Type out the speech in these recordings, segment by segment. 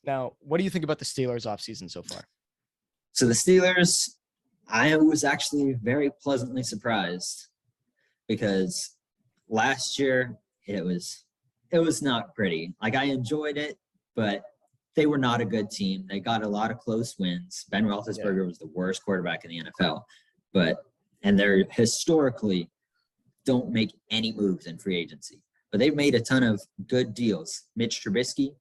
Now, what do you think about the Steelers offseason so far? So the Steelers, I was actually very pleasantly surprised because last year it was not pretty. Like, I enjoyed it, but they were not a good team. They got a lot of close wins. Ben Roethlisberger was the worst quarterback in the NFL, and they're historically don't make any moves in free agency. But they've made a ton of good deals. Mitch Trubisky,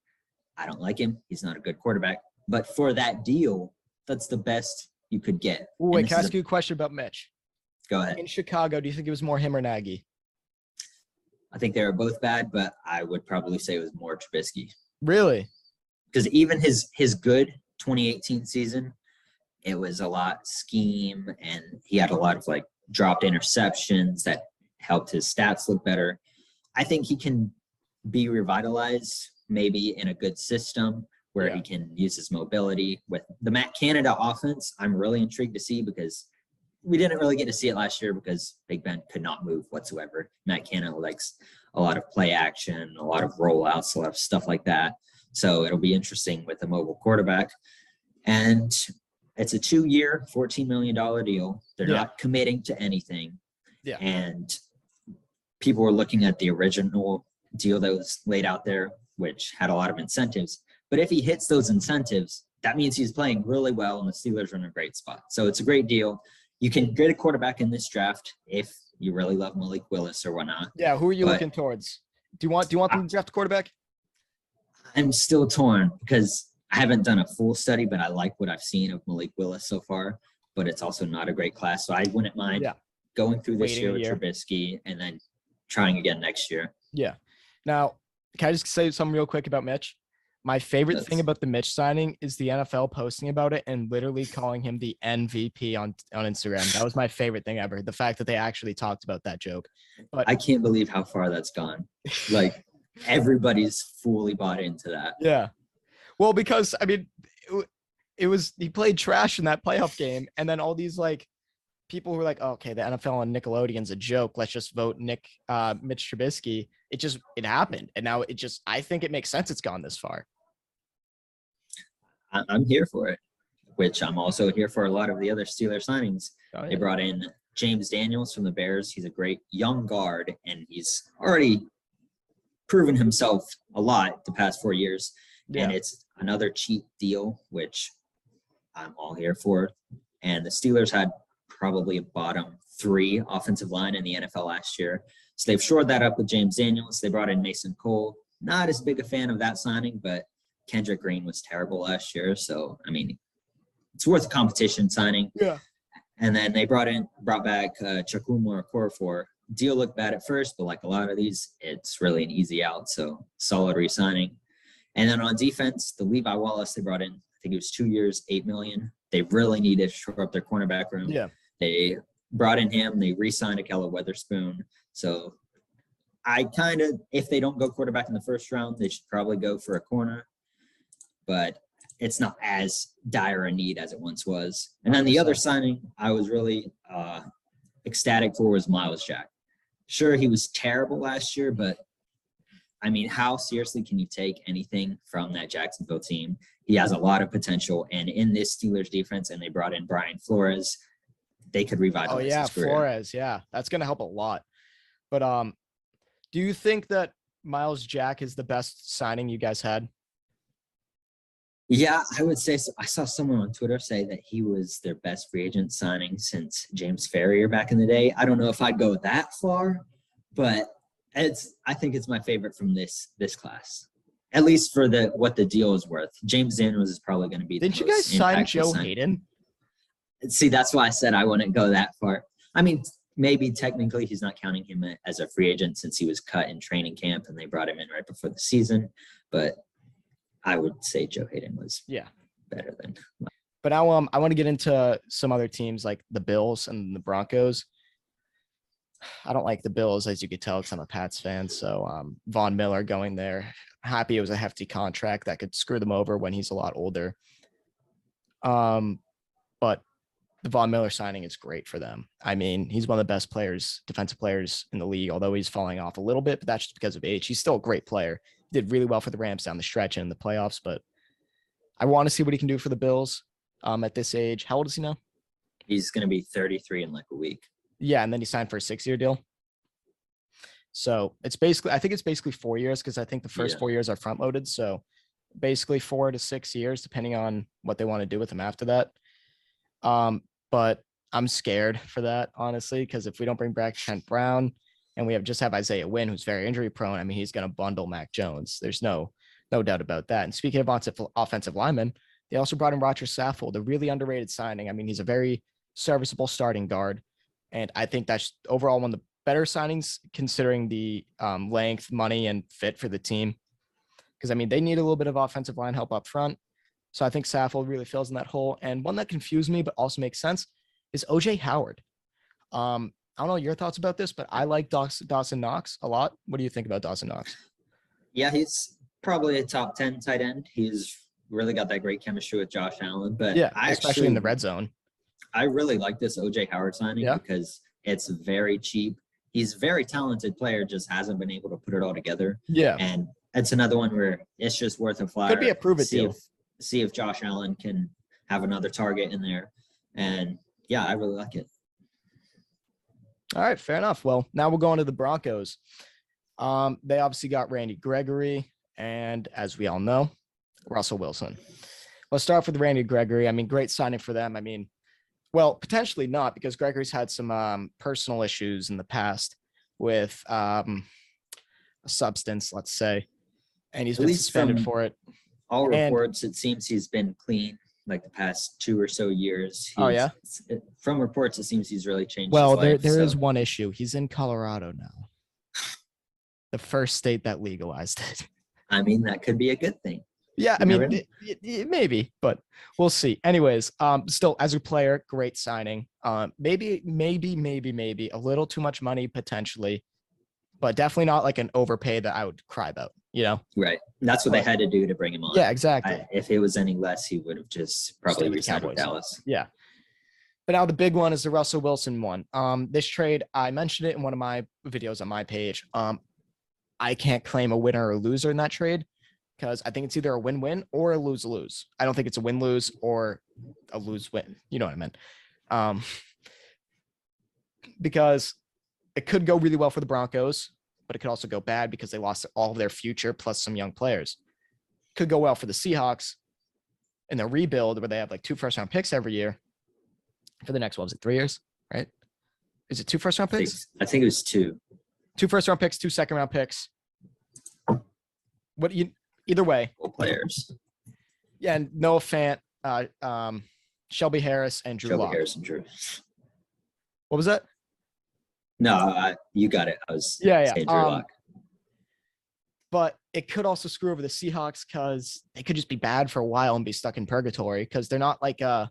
I don't like him. He's not a good quarterback. But for that deal, that's the best you could get. Wait, can I ask you a question about Mitch? Go ahead. In Chicago, do you think it was more him or Nagy? I think they were both bad, but I would probably say it was more Trubisky. Really? Because even his good 2018 season, it was a lot scheme, and he had a lot of like dropped interceptions that helped his stats look better. I think he can be revitalized maybe in a good system where he can use his mobility. With the Matt Canada offense, I'm really intrigued to see, because we didn't really get to see it last year because Big Ben could not move whatsoever. Matt Canada likes a lot of play action, a lot of rollouts, a lot of stuff like that. So it'll be interesting with a mobile quarterback. And it's a 2-year, $14 million deal. They're not committing to anything. Yeah. And people were looking at the original deal that was laid out there, which had a lot of incentives. But if he hits those incentives, that means he's playing really well, and the Steelers are in a great spot. So it's a great deal. You can get a quarterback in this draft if you really love Malik Willis or whatnot. Yeah, who are you looking towards? Do you want them to draft a quarterback? I'm still torn because I haven't done a full study, but I like what I've seen of Malik Willis so far. But it's also not a great class, so I wouldn't mind going through this year with Trubisky and then trying again next year. Yeah. Now, can I just say something real quick about Mitch? My favorite thing about the Mitch signing is the NFL posting about it and literally calling him the MVP on Instagram. That was my favorite thing ever. The fact that they actually talked about that joke. But I can't believe how far that's gone. Like, everybody's fully bought into that. Yeah. Well, because, I mean, he played trash in that playoff game. And then all these, like, people who were like, oh, okay, the NFL on Nickelodeon's a joke. Let's just vote Mitch Trubisky. It happened. And now I think it makes sense it's gone this far. I'm here for it, which I'm also here for a lot of the other Steelers signings. Oh, yeah. They brought in James Daniels from the Bears. He's a great young guard, and he's already proven himself a lot the past 4 years. Yeah. And it's another cheap deal, which I'm all here for. And the Steelers had probably a bottom 3 offensive line in the NFL last year. So they've shored that up with James Daniels. They brought in Mason Cole. Not as big a fan of that signing, but Kendrick Green was terrible last year. So, I mean, it's worth a competition signing. Yeah. And then they brought back Chukwuma Okorafor. Deal looked bad at first, but like a lot of these, it's really an easy out. So solid re-signing. And then on defense, the Levi Wallace they brought in, I think it was 2 years, $8 million. They really needed to shore up their cornerback room. Yeah. They brought in him. They re-signed Akella Weatherspoon. So if they don't go quarterback in the first round, they should probably go for a corner. But it's not as dire a need as it once was. And then the other signing I was really ecstatic for was Miles Jack. Sure, he was terrible last year, but I mean, how seriously can you take anything from that Jacksonville team? He has a lot of potential, and in this Steelers defense, and they brought in Brian Flores, they could revitalize his career. Flores, that's going to help a lot. But do you think that Miles Jack is the best signing you guys had? Yeah, I would say so. I saw someone on Twitter say that he was their best free agent signing since James Ferrier back in the day. I don't know if I'd go that far, but I think it's my favorite from this class, at least for what the deal is worth. James Daniels is probably going to be. Didn't you guys sign Joe Hayden? See, that's why I said I wouldn't go that far. I mean, maybe technically he's not counting him as a free agent since he was cut in training camp and they brought him in right before the season, but I would say Joe Hayden was better than. But now I want to get into some other teams like the Bills and the Broncos. I don't like the Bills, as you could tell, because I'm a Pats fan. So Von Miller going there. Happy it was a hefty contract that could screw them over when he's a lot older. But the Von Miller signing is great for them. I mean, he's one of the best defensive players in the league, although he's falling off a little bit, but that's just because of age. He's still a great player. Did really well for the Rams down the stretch and in the playoffs, but I want to see what he can do for the Bills at this age. How old is he now? He's going to be 33 in like a week. Yeah, and then he signed for a 6-year deal. So it's basically, I think it's basically 4 years because I think the first 4 years are front loaded. So basically 4 to 6 years, depending on what they want to do with him after that. But I'm scared for that, honestly, because if we don't bring back Kent Brown and we just have Isaiah Wynn, who's very injury prone, I mean, he's going to bundle Mac Jones. There's no doubt about that. And speaking of offensive linemen, they also brought in Roger Saffle, the really underrated signing. I mean, he's a very serviceable starting guard. And I think that's overall one of the better signings considering the length, money, and fit for the team. Because, I mean, they need a little bit of offensive line help up front. So I think Saffle really fills in that hole. And one that confused me but also makes sense is OJ Howard. I don't know your thoughts about this, but I like Dawson Knox a lot. What do you think about Dawson Knox? Yeah, he's probably a top 10 tight end. He's really got that great chemistry with Josh Allen. But yeah, especially in the red zone. I really like this OJ Howard signing because it's very cheap. He's a very talented player, just hasn't been able to put it all together. Yeah. And it's another one where it's just worth a flyer. Could be a prove it deal. See if Josh Allen can have another target in there. And yeah, I really like it. All right, fair enough. Well, now we'll go on to the Broncos. They obviously got Randy Gregory and, as we all know, Russell Wilson. Let's start with Randy Gregory. I mean, great signing for them. I mean, well, potentially not, because Gregory's had some personal issues in the past with a substance, let's say, and he's been suspended for it. All reports, it seems he's been clean like the past 2 or so years. From reports, it seems he's really changed. Well, there is one issue. He's in Colorado now, the first state that legalized it. I mean, that could be a good thing. Yeah, I mean, maybe, but we'll see. Anyways, still, as a player, great signing. Maybe a little too much money potentially, but definitely not like an overpay that I would cry about, you know? Right. That's what they had to do to bring him on. Yeah, exactly. If it was any less, he would have just probably resigned with Dallas. Yeah. But now the big one is the Russell Wilson one. This trade, I mentioned it in one of my videos on my page. I can't claim a winner or loser in that trade, because I think it's either a win-win or a lose-lose. I don't think it's a win-lose or a lose-win. You know what I meant? Because it could go really well for the Broncos, but it could also go bad because they lost all of their future plus some young players. Could go well for the Seahawks in their rebuild where they have like 2 first-round picks every year for the next, what was it, 3 years, right? Is it 2 first-round picks? I think it was 2. 2 first-round picks, 2 second-round picks. Either way. Players. Yeah, and Noah Fant, Shelby Harris, and Drew Lock. What was that? No, you got it. I was saying Drew Lock. But it could also screw over the Seahawks because they could just be bad for a while and be stuck in purgatory because they're not like I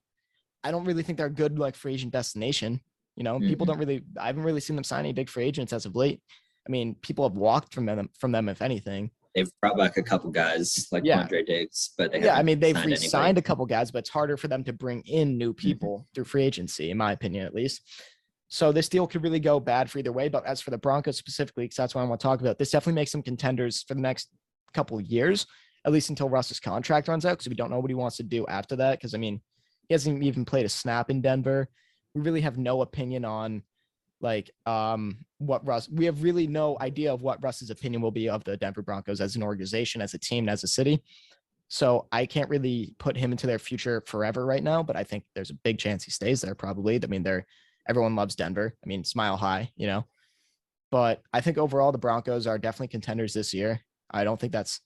don't really think they're a good like free agent destination. You know, people don't really. I haven't really seen them sign any big free agents as of late. I mean, people have walked from them if anything. They've brought back a couple guys like Andre Diggs, but they've re-signed a couple guys, but it's harder for them to bring in new people through free agency, in my opinion, at least. So this deal could really go bad for either way. But as for the Broncos specifically, because that's what I want to talk about, this definitely makes them contenders for the next couple of years, at least until Russ's contract runs out, because we don't know what he wants to do after that. Because I mean, he hasn't even played a snap in Denver. We really have no opinion on we have really no idea of what Russ's opinion will be of the Denver Broncos as an organization, as a team, and as a city. So I can't really put him into their future forever right now, but I think there's a big chance he stays there probably. I mean, everyone loves Denver. I mean, smile high, you know, but I think overall the Broncos are definitely contenders this year. I don't think that's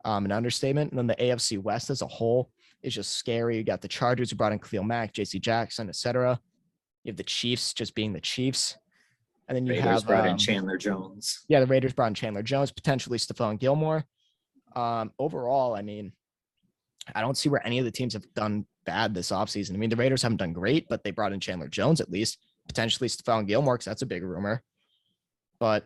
an understatement. And then the AFC West as a whole is just scary. You got the Chargers who brought in Khalil Mack, JC Jackson, etc. You have the Chiefs just being the Chiefs. And then Raiders brought in Chandler Jones. Yeah, the Raiders brought in Chandler Jones, potentially Stephon Gilmore. Overall, I mean, I don't see where any of the teams have done bad this offseason. I mean, the Raiders haven't done great, but they brought in Chandler Jones at least, potentially Stephon Gilmore, because that's a big rumor. But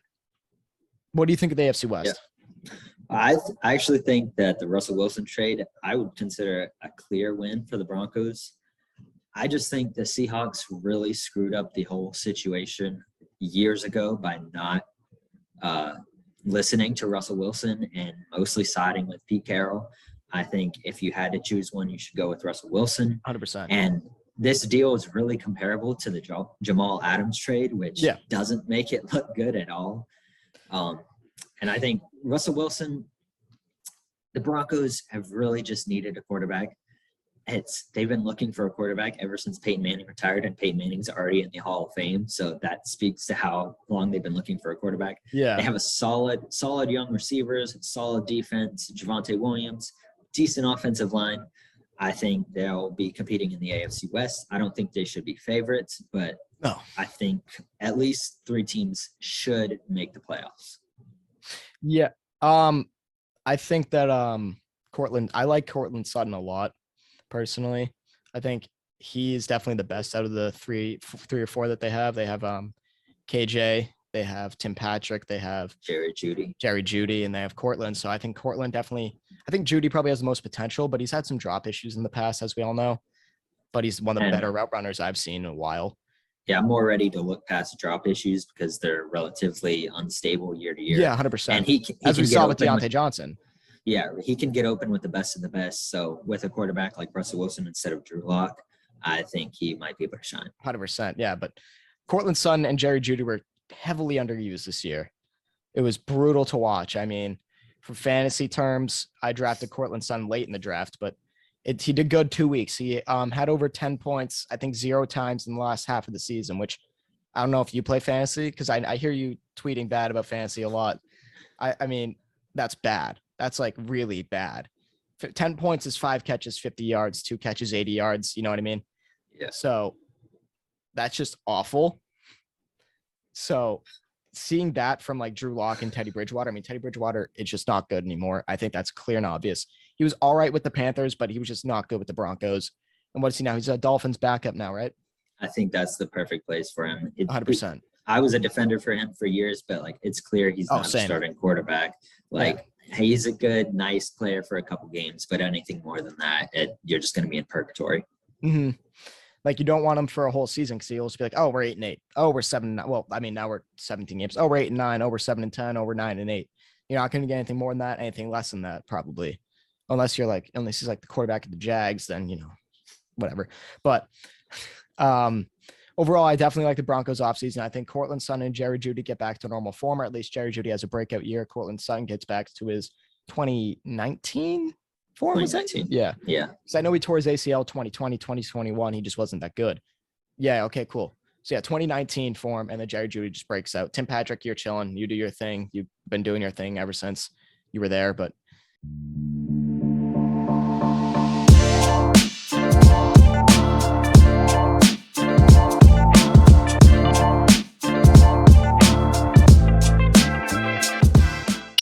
what do you think of the AFC West? Yeah. I actually think that the Russell Wilson trade, I would consider a clear win for the Broncos. I just think the Seahawks really screwed up the whole situation years ago by not listening to Russell Wilson and mostly siding with Pete Carroll. I think if you had to choose one, you should go with Russell Wilson. 100%. And this deal is really comparable to the Jamal Adams trade, which doesn't make it look good at all. And I think Russell Wilson, the Broncos have really just needed a quarterback. They've been looking for a quarterback ever since Peyton Manning retired, and Peyton Manning's already in the Hall of Fame. So that speaks to how long they've been looking for a quarterback. Yeah. They have a solid young receivers, solid defense, Javonte Williams, decent offensive line. I think they'll be competing in the AFC West. I don't think they should be favorites, but No. I think at least 3 teams should make the playoffs. Yeah. I think that I like Cortland Sutton a lot personally. I think he's definitely the best out of the three or four that they have. They have KJ, they have Tim Patrick, they have Jerry Jeudy, and they have Cortland. So I think Cortland definitely, I think Jeudy probably has the most potential, but he's had some drop issues in the past, as we all know. But he's one of the better route runners I've seen in a while. Yeah, I'm more ready to look past drop issues because they're relatively unstable year to year. Yeah, 100%. And he as we saw with Deontay Johnson. Yeah, he can get open with the best of the best. So with a quarterback like Russell Wilson instead of Drew Lock, I think he might be able to shine. 100%. Yeah, but Cortland Sutton and Jerry Jeudy were heavily underused this year. It was brutal to watch. I mean, for fantasy terms, I drafted Cortland Sutton late in the draft, but he did good 2 weeks. He had over 10 points, I think 0 times in the last half of the season, which I don't know if you play fantasy because I hear you tweeting bad about fantasy a lot. I mean, that's bad. That's like really bad. 10 points is 5 catches, 50 yards, 2 catches, 80 yards. You know what I mean? Yeah. So that's just awful. So seeing that from like Drew Lock and Teddy Bridgewater, I mean, Teddy Bridgewater, it's just not good anymore. I think that's clear and obvious. He was all right with the Panthers, but he was just not good with the Broncos. And what is he now? He's a Dolphins backup now, right? I think that's the perfect place for him. 100%. I was a defender for him for years, but like it's clear he's not a starting quarterback. Like he's a good, nice player for a couple games, but anything more than that, you're just going to be in purgatory. Mm-hmm. Like you don't want him for a whole season because he'll just be like, oh, we're 8-8. Oh, we're 7-9. Well, I mean, now we're 17 games. Oh, we're 8-9. Oh, we're 7-10. Oh, we're 9-8. You're not going to get anything more than that, anything less than that, probably. Unless he's like the quarterback of the Jags, then, you know, whatever. But overall, I definitely like the Broncos offseason. I think Cortland Sutton and Jerry Jeudy get back to normal form, or at least Jerry Jeudy has a breakout year. Cortland Sutton gets back to his 2019 form. 2019. Yeah. Yeah. So I know he tore his ACL 2020, 2021. He just wasn't that good. Yeah. Okay, cool. So yeah, 2019 form, and then Jerry Jeudy just breaks out. Tim Patrick, you're chilling. You do your thing. You've been doing your thing ever since you were there, but